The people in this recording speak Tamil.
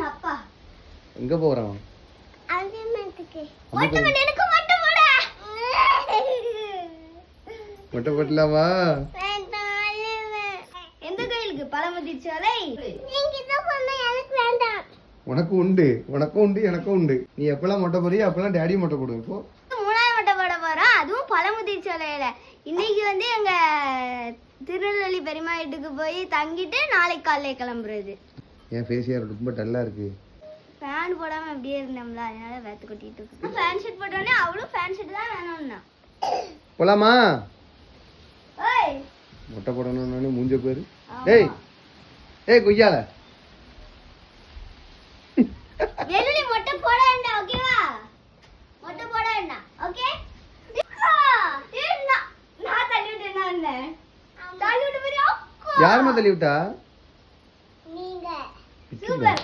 அப்பா எங்க போறான்? மொட்டை போட்டலாமா? எந்த கோயிலுக்கு? பழமுதிர்ச்சோலை. உனக்கு உண்டு, உனக்கும் உண்டு, எனக்கும் உண்டு. நீ எப்பெல்லாம் மொட்டை போறியோ அப்பெல்லாம் டேடி மொட்டை போடுவோம். இப்போ 3வது மொட்டை போட போறோம், அதுவும் பழமுதிர்ச்சோலையில. இன்னைக்கு எங்க திருநெல்வேலி பெரியம்மா வீட்டுக்கு போய் தங்கிட்டு நாளைக்கு காலையில கிளம்புறது. என் ஃபேஸியா ரொம்ப டல்லா இருக்கு. ஃபேன் போடாம அப்படியே இருந்தோம்ல, அதனால வேத்து கொட்டிட்டு இருக்கு. ஃபேன் ஷர்ட் போட்டோனே அவளும் ஃபேன் ஷர்ட் தான் வேணும்னா. போலாமா? ஏய் மொட்டை போடணும்னு மூஞ்ச பேரு. ஏய் ஏய் குய்யால. வெள்ளி மொட்டை போட வேண்டாம், ஓகேவா? மொட்டை போட வேண்டாம், ஓகே? நான் தள்ளி விட்டேன். தள்ளி விட்டு போறியா? யாருமா தள்ளி விட்டா? நீங்க. சூப்பர்.